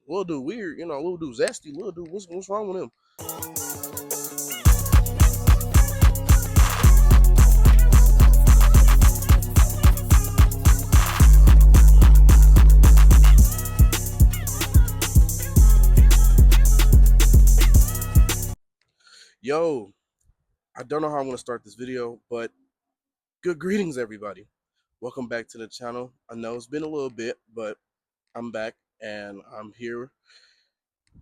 Little dude weird, little dude zesty, little dude, what's wrong with him? Yo, I don't know how I'm gonna start this video, but good greetings, everybody. Welcome back to the channel. I know it's been a little bit, but I'm back and I'm here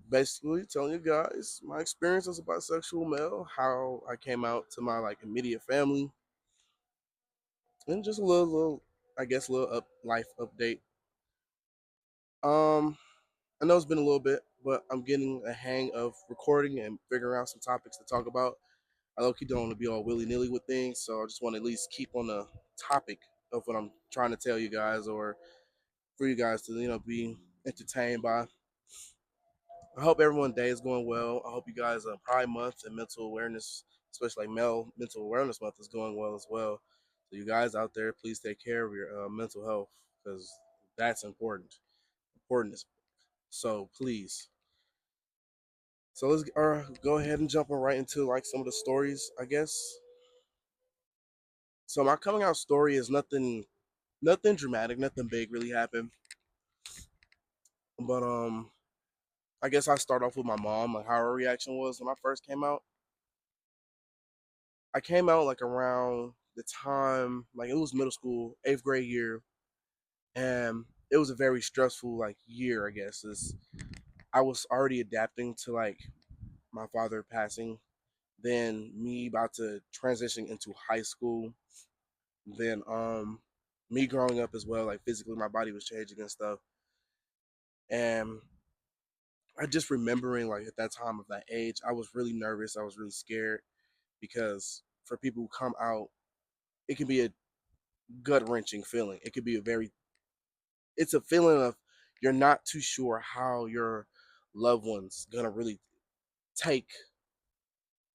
basically telling you guys my experience as a bisexual male, how I came out to my immediate family, and just a little I guess little life update. Um, I know it's been a little bit, but I'm getting a hang of recording and figuring out some topics to talk about. I low key don't want to be all willy nilly with things, so I just want to at least keep on the topic of what I'm trying to tell you guys, or for you guys to be entertained by. I hope everyone's day is going well. I hope you guys Pride Month and mental awareness, especially like male mental awareness month, is going well as well. So you guys out there, please take care of your mental health because that's important. Important. So please. So let's go ahead and jump right into like some of the stories, I guess. So my coming out story is nothing dramatic, nothing big really happened. But I guess I start off with my mom, like how her reaction was when I first came out. I came out like around the time, like it was middle school, 8th grade year, and it was a very stressful like year, I guess. I was already adapting to like my father passing, then me about to transition into high school, then me growing up as well, like physically my body was changing and stuff. And I just remembering like at that time of that age, I was really nervous. I was really scared because for people who come out, it can be a gut wrenching feeling. It could be it's a feeling of you're not too sure how your loved one's gonna really take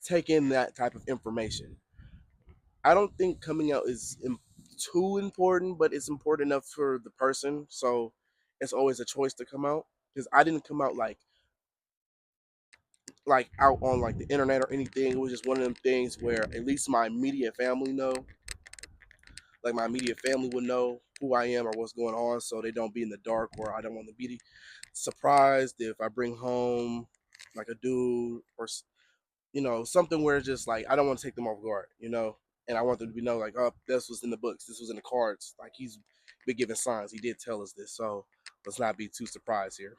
take in that type of information. I don't think coming out is too important, but it's important enough for the person. So it's always a choice to come out because I didn't come out like out on like the internet or anything. It was just one of them things where at least my immediate family know, like my immediate family would know who I am or what's going on, so they don't be in the dark. Or I don't want to be surprised if I bring home like a dude or something where it's just like I don't want to take them off guard. And I want them to be know like, oh, this was in the books, this was in the cards, like he's been giving signs, he did tell us this, so let's not be too surprised here.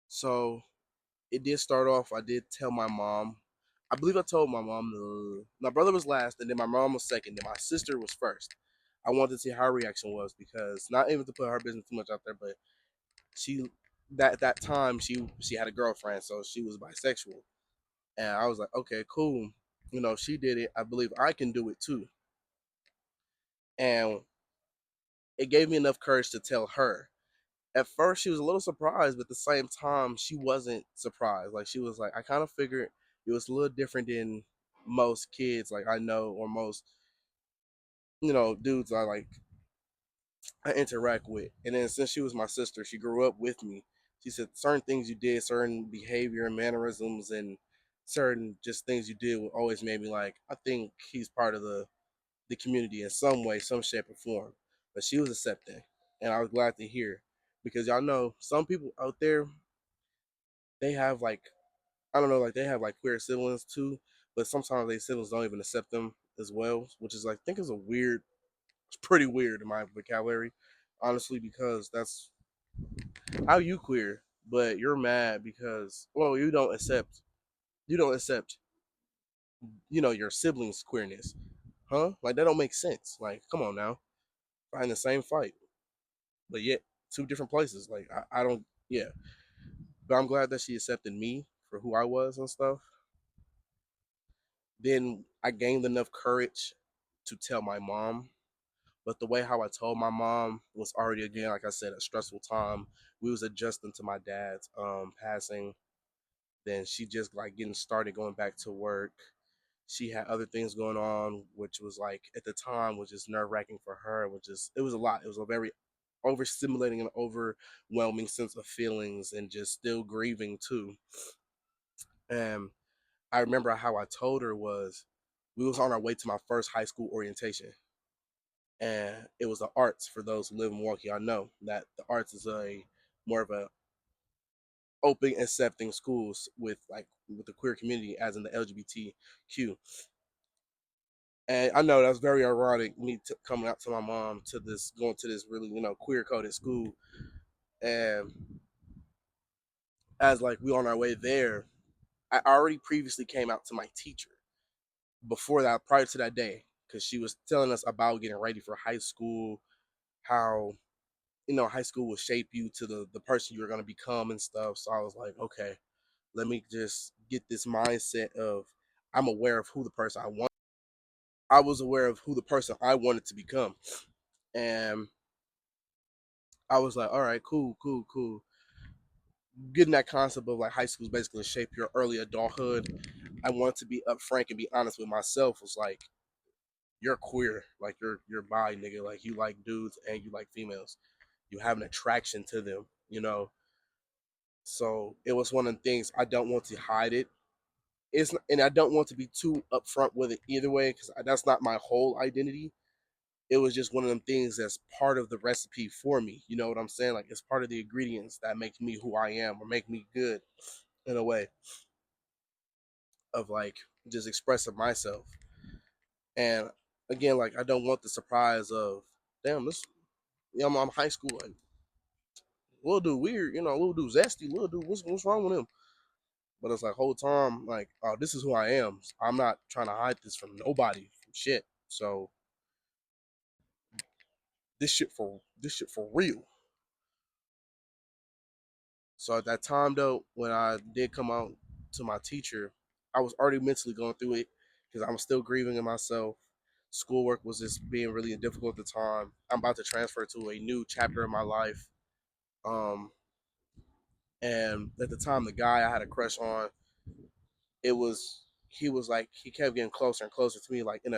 So it did start off. I did tell my mom. I believe I told my mom. My brother was last, and then my mom was second, and my sister was first. I wanted to see how her reaction was because not even to put her business too much out there, but she that time she had a girlfriend, so she was bisexual, and I was like, okay, cool. She did it. I believe I can do it too, and it gave me enough courage to tell her. At first she was a little surprised, but at the same time she wasn't surprised. Like she was like, I kind of figured it was a little different than most kids like I know, or most dudes I interact with. And then since she was my sister, she grew up with me. She said certain things you did, certain behavior and mannerisms, and certain just things you did would always made me like, I think he's part of the community in some way, some shape or form. But she was accepting, and I was glad to hear, because y'all know some people out there, they have like, I don't know, like they have like queer siblings too, but sometimes their siblings don't even accept them as well, which is like, I think is it's pretty weird in my vocabulary, honestly, because that's how you queer, but you're mad because, well, you don't accept your siblings' queerness, huh? Like that don't make sense. Like, come on now, find the same fight, but yet two different places. Like I don't, yeah. But I'm glad that she accepted me for who I was and stuff. Then I gained enough courage to tell my mom. But the way how I told my mom was already, again, like I said, a stressful time. We was adjusting to my dad's passing. Then she just like getting started going back to work. She had other things going on, which was like at the time was just nerve wracking for her. It was a lot. It was a very overstimulating and overwhelming sense of feelings and just still grieving too. And I remember how I told her was we was on our way to my first high school orientation, and it was the arts. For those who live in Milwaukee, I know that the arts is a more of a open accepting schools with with the queer community as in the LGBTQ. And I know that's very ironic, me coming out to my mom to this, going to this really, queer coded school. And as like we on our way there, I already previously came out to my teacher before that, prior to that day, because she was telling us about getting ready for high school, how, high school will shape you to the person you're going to become and stuff. So I was like, okay, let me just get this mindset of I'm aware of who the person I want. I was aware of who the person I wanted to become. And I was like, all right, cool, cool, cool. Getting that concept of like high school is basically to shape your early adulthood. I wanted to be upfront and be honest with myself. Was like, you're queer, like you're bi, nigga. Like you like dudes and you like females. You have an attraction to them, you know. So it was one of the things I don't want to hide it. And I don't want to be too upfront with it either way because that's not my whole identity. It was just one of them things that's part of the recipe for me. You know what I'm saying? Like it's part of the ingredients that make me who I am or make me good in a way of like just expressing myself. And again, like I don't want the surprise of damn this. I'm high school. Like little dude weird, little dude zesty, little dude. What's wrong with him? But it's like whole time, like oh, this is who I am. I'm not trying to hide this from nobody. From shit. So this shit for real. So at that time though, when I did come out to my teacher, I was already mentally going through it because I'm still grieving in myself. Schoolwork was just being really difficult at the time. I'm about to transfer to a new chapter in my life. Um, and at the time, the guy I had a crush on, it was he was like he kept getting closer and closer to me, like in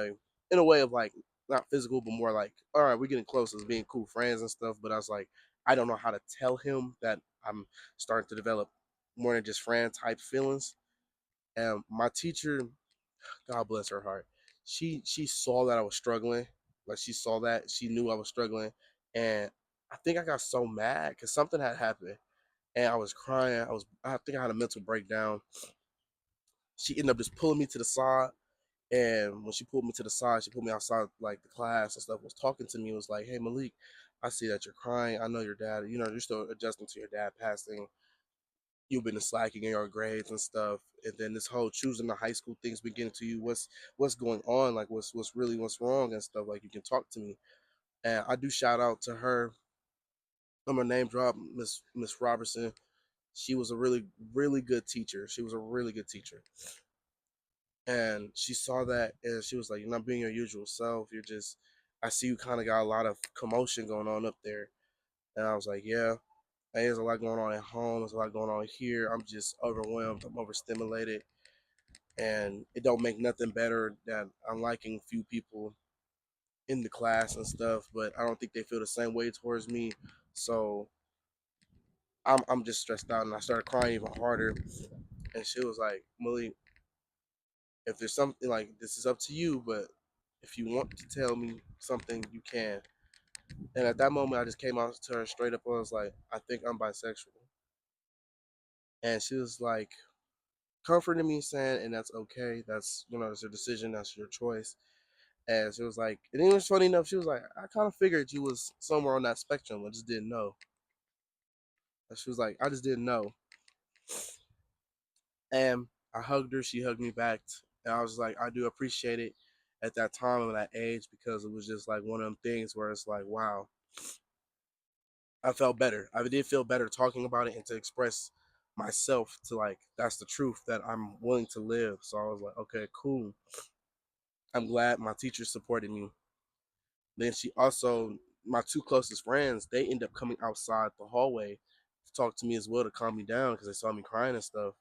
a way of like not physical, but more like all right, we're getting close as being cool friends and stuff. But I was like, I don't know how to tell him that I'm starting to develop more than just friend type feelings. And my teacher, God bless her heart, she saw that I was struggling. Like she saw that she knew I was struggling, and I think I got so mad because something had happened, and I was crying. I think I had a mental breakdown. She ended up just pulling me to the side. And when she pulled me to the side, she pulled me outside like the class and stuff, was talking to me, was like, hey Malik, I see that you're crying. I know your dad, you're still adjusting to your dad passing. You've been slacking in your grades and stuff. And then this whole choosing the high school thing's been getting to you. What's going on? Like what's wrong and stuff. Like you can talk to me. And I do shout out to her. I'm gonna name drop Miss Robertson. She was a really, really good teacher. She was a really good teacher. And she saw that and she was like, you're not being your usual self. You're just, I see you kind of got a lot of commotion going on up there. And I was like, yeah, hey, there's a lot going on at home. There's a lot going on here. I'm just overwhelmed. I'm overstimulated. And it don't make nothing better that I'm liking few people in the class and stuff, but I don't think they feel the same way towards me. So I'm just stressed out and I started crying even harder. And she was like, Malik, if there's something like this is up to you, but if you want to tell me something, you can. And at that moment, I just came out to her straight up. I was like, I think I'm bisexual. And she was like, comforting me, saying, and that's okay. That's, it's your decision. That's your choice. And she was like, and it was funny enough. She was like, I kind of figured you was somewhere on that spectrum. I just didn't know. And she was like, I just didn't know. And I hugged her. She hugged me back. And I was like, I do appreciate it at that time and that age because it was just like one of them things where it's like, wow, I felt better. I did feel better talking about it and to express myself to like, that's the truth that I'm willing to live. So I was like, okay, cool. I'm glad my teacher supported me. Then she also, my two closest friends, they end up coming outside the hallway to talk to me as well to calm me down because they saw me crying and stuff.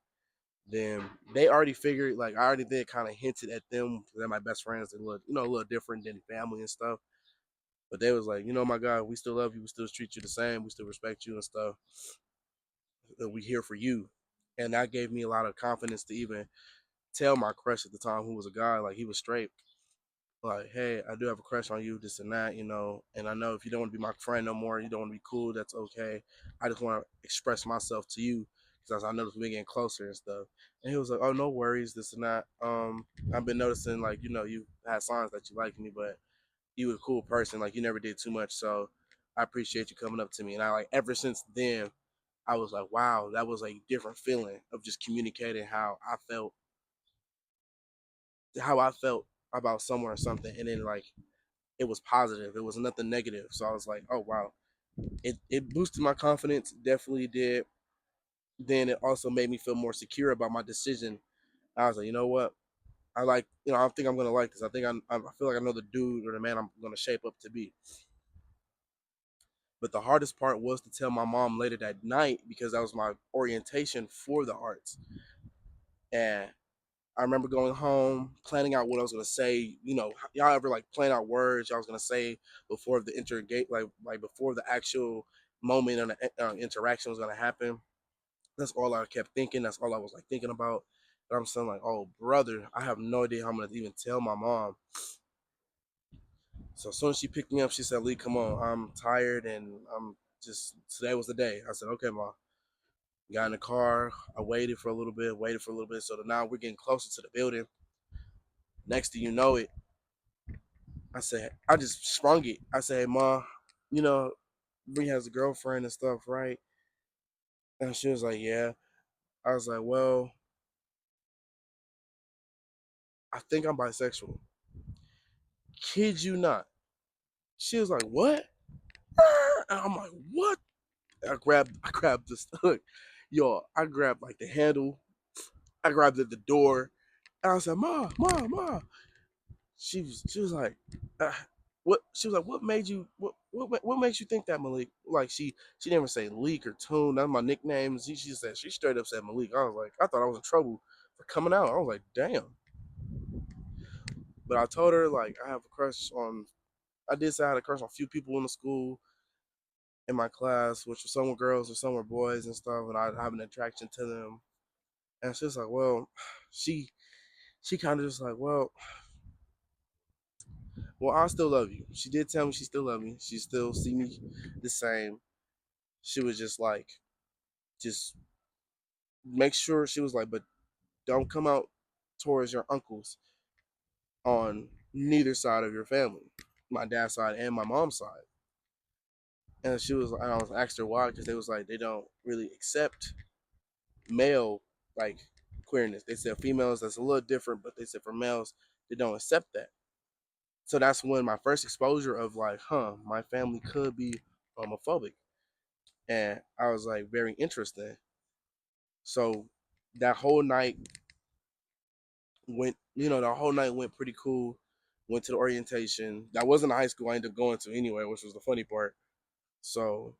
Then they already figured, like I already did kind of hinted at them. They're my best friends. They're a little different than family and stuff. But they was like, my God, we still love you. We still treat you the same. We still respect you and stuff. We here for you. And that gave me a lot of confidence to even tell my crush at the time, who was a guy, like he was straight, like, hey, I do have a crush on you, this and that. And I know if you don't want to be my friend no more, you don't want to be cool, that's okay. I just want to express myself to you because I noticed we're getting closer and stuff. And he was like, oh, no worries, this and that. I've been noticing, like, you had signs that you like me, but you were a cool person. Like, you never did too much. So I appreciate you coming up to me. And I, like, ever since then, I was like, wow, that was a different feeling of just communicating how I felt about someone or something. And then, like, it was positive. It was nothing negative. So I was like, oh wow. It boosted my confidence, definitely did. Then it also made me feel more secure about my decision. I was like, you know what? I think I'm gonna like this. I feel like I know the dude or the man I'm gonna shape up to be. But the hardest part was to tell my mom later that night because that was my orientation for the arts. And I remember going home, planning out what I was gonna say. Y'all ever like plan out words y'all was gonna say before the intergate, like before the actual moment and the interaction was gonna happen. That's all I kept thinking. That's all I was like thinking about. And I'm saying like, oh brother, I have no idea how I'm gonna even tell my mom. So as soon as she picked me up, she said, "Lee, come on, I'm tired and I'm just today was the day." I said, "Okay, mom." Got in the car. I waited for a little bit. So now we're getting closer to the building. Next thing you know it, I just sprung it. I said, hey, Ma, you know, Bree has a girlfriend and stuff, right? And she was like, yeah. I was like, well, I think I'm bisexual. Kid you not. She was like, what? And I'm like, what? I grabbed this, look, yo, I grabbed like the handle. I grabbed at the door. And I said, Ma. She was like, uh, what? She was like, what made you what makes you think that, Malik? Like she didn't even say Leak or Tune. That's my nicknames. She straight up said Malik. I was like, I thought I was in trouble for coming out. I was like, damn. But I told her like I have a crush on. I did say I had a crush on a few people in the school in my class, which were some were girls and some were boys and stuff, and I have an attraction to them. And she was like, well, she she kind of just like, well, I still love you. She did tell me she still love me. She still see me the same. She was just like, just make sure, she was like, but don't come out towards your uncles on neither side of your family, my dad's side and my mom's side. And I was asked her why, because they was like, they don't really accept male, like, queerness. They said females, that's a little different, but they said for males, they don't accept that. So that's when my first exposure of like, my family could be homophobic. And I was like, very interesting. So that whole night the whole night went pretty cool. Went to the orientation. That wasn't a high school I ended up going to anyway, which was the funny part. So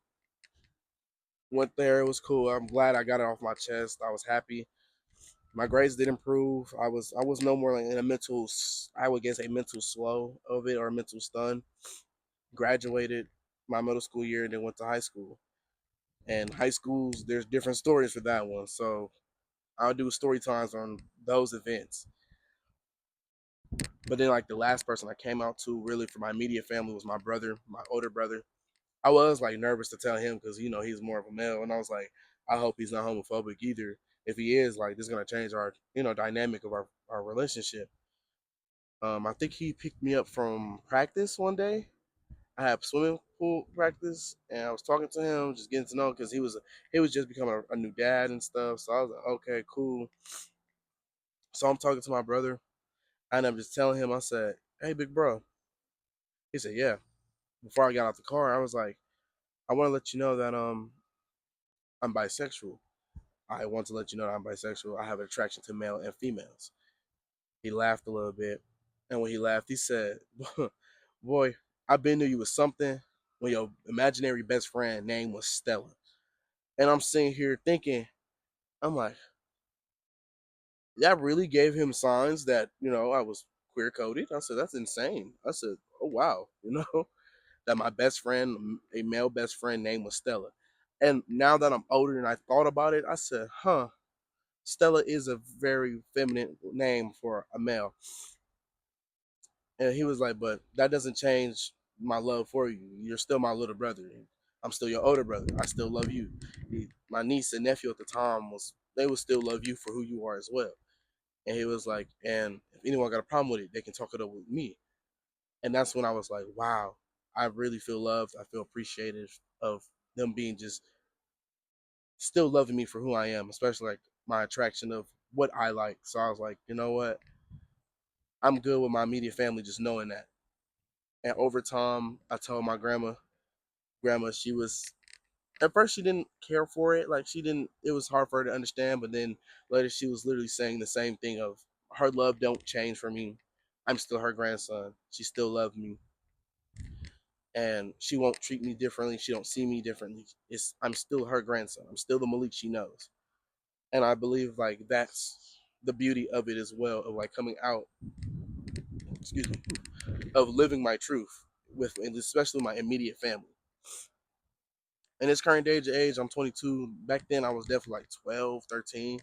went there. It was cool. I'm glad I got it off my chest. I was happy. My grades did improve. I was no more like in a mental, I would guess a mental slow of it or a mental stun. Graduated my middle school year and then went to high school. And high schools, there's different stories for that one. So I'll do story times on those events. But then, like, the last person I came out to really for my immediate family was my brother, my older brother. I was like nervous to tell him because he's more of a male, and I was like, I hope he's not homophobic either. If he is, like, this is gonna change our dynamic of our relationship. I think he picked me up from practice one day. I had swimming pool practice, and I was talking to him, just getting to know because he was just becoming a new dad and stuff. So I was like, okay, cool. So I'm talking to my brother, and I'm just telling him, I said, hey, big bro. He said, yeah. Before I got out the car, I was like, I want to let you know that I'm bisexual. I want to let you know that I'm bisexual. I have an attraction to male and females. He laughed a little bit, and when he laughed, he said, "Boy, I've been to you with something when your imaginary best friend name was Stella." And I'm sitting here thinking, I'm like, that really gave him signs that I was queer coded. I said, that's insane. I said, oh wow, that my best friend, a male best friend, name was Stella. And now that I'm older and I thought about it, I said, huh, Stella is a very feminine name for a male. And he was like, but that doesn't change my love for you. You're still my little brother. I'm still your older brother. I still love you. My niece and nephew at the time they would still love you for who you are as well. And he was like, and if anyone got a problem with it, they can talk it up with me. And that's when I was like, wow, I really feel loved. I feel appreciative of them being just still loving me for who I am, especially like my attraction of what I like. So I was like, you know what? I'm good with my immediate family just knowing that. And over time, I told my grandma, she was at first she didn't care for it. Like she didn't. It was hard for her to understand. But then later, she was literally saying the same thing of her love don't change for me. I'm still her grandson. She still loves me, and she won't treat me differently. She don't see me differently. I'm still her grandson. I'm still the Malik she knows, and I believe like that's the beauty of it as well, of like coming out. Excuse me, of living my truth with, and especially my immediate family. In this current age, I'm 22. Back then, I was definitely like 12, 13.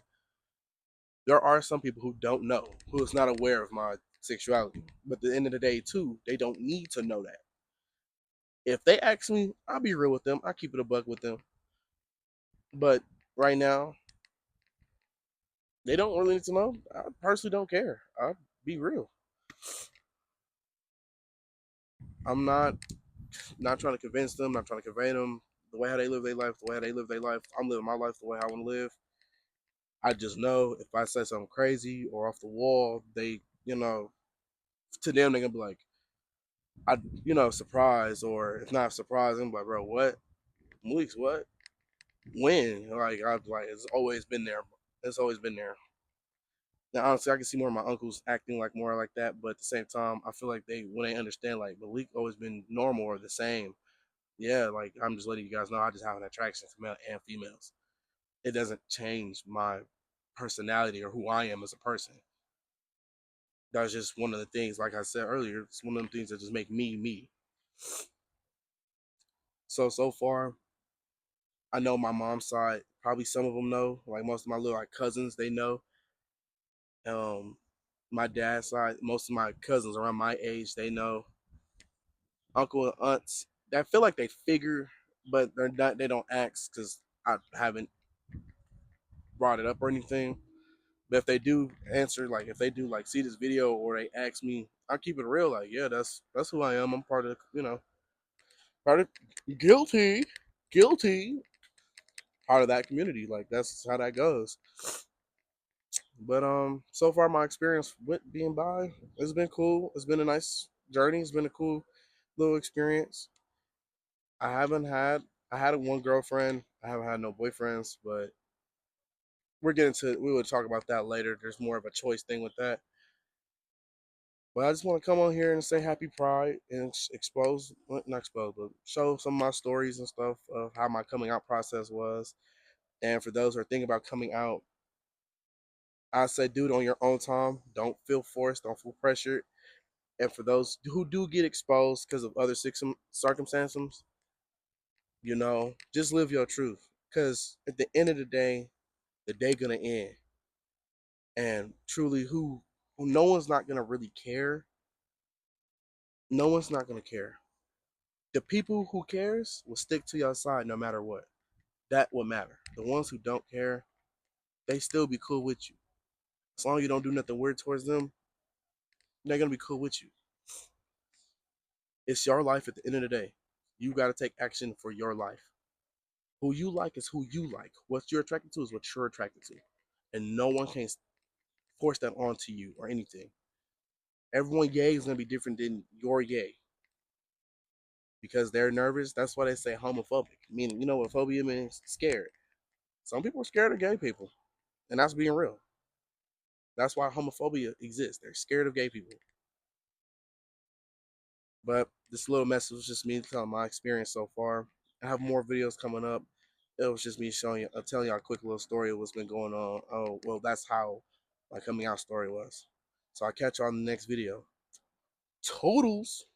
There are some people who don't know, who is not aware of my sexuality. But at the end of the day, too, they don't need to know that. If they ask me, I'll be real with them. I keep it a buck with them. But right now, they don't really need to know. I personally don't care. I'll be real. I'm not trying to convince them, not trying to convey them the way how they live their life, the way how they live their life. I'm living my life the way I want to live. I just know if I say something crazy or off the wall, to them they're gonna be like, surprised, or if not surprised, I'm like, bro, what? Weeks, what? When? Like, I've like, it's always been there. It's always been there. Now, honestly, I can see more of my uncles acting like more like that, but at the same time, I feel like when they understand, like, Malik always been normal or the same. Yeah, like, I'm just letting you guys know I just have an attraction for male and females. It doesn't change my personality or who I am as a person. That's just one of the things, like I said earlier, it's one of them things that just make me me. So far, I know my mom's side. Probably some of them know. Like most of my little like cousins, they know. Um, my dad's side, most of my cousins around my age, they know. Uncle and aunts, I feel like they figure, but they're not. They don't ask because I haven't brought it up or anything. But if they do answer, like if they do like see this video or they ask me, I keep it real. Like, yeah, that's who I am. I'm part of part of guilty, guilty part of that community. Like that's how that goes. But so far my experience with being bi, it's been cool. It's been a nice journey. It's been a cool little experience. I haven't had I had one girlfriend. I haven't had no boyfriends, but we would talk about that later. There's more of a choice thing with that. But I just want to come on here and say happy Pride and expose, well, not expose, but show some of my stories and stuff of how my coming out process was. And for those who are thinking about coming out, I say do it on your own time. Don't feel forced. Don't feel pressured. And for those who do get exposed because of other circumstances, just live your truth. Because at the end of the day gonna end, and truly, who no one's not gonna really care. No one's not gonna care. The people who cares will stick to your side no matter what. That will matter. The ones who don't care, they still be cool with you. As long as you don't do nothing weird towards them, they're gonna be cool with you. It's your life at the end of the day. You got to take action for your life. Who you like is who you like. What you're attracted to is what you're attracted to. And no one can force that onto you or anything. Everyone yay is going to be different than your yay because they're nervous. That's why they say homophobic. Meaning, you know what phobia means? Scared. Some people are scared of gay people. And that's being real. That's why homophobia exists. They're scared of gay people. But this little message was just me telling my experience so far. I have more videos coming up. It was just me showing you, telling y'all a quick little story of what's been going on. Oh, well, that's how my coming out story was. So I'll catch you on the next video. Totals.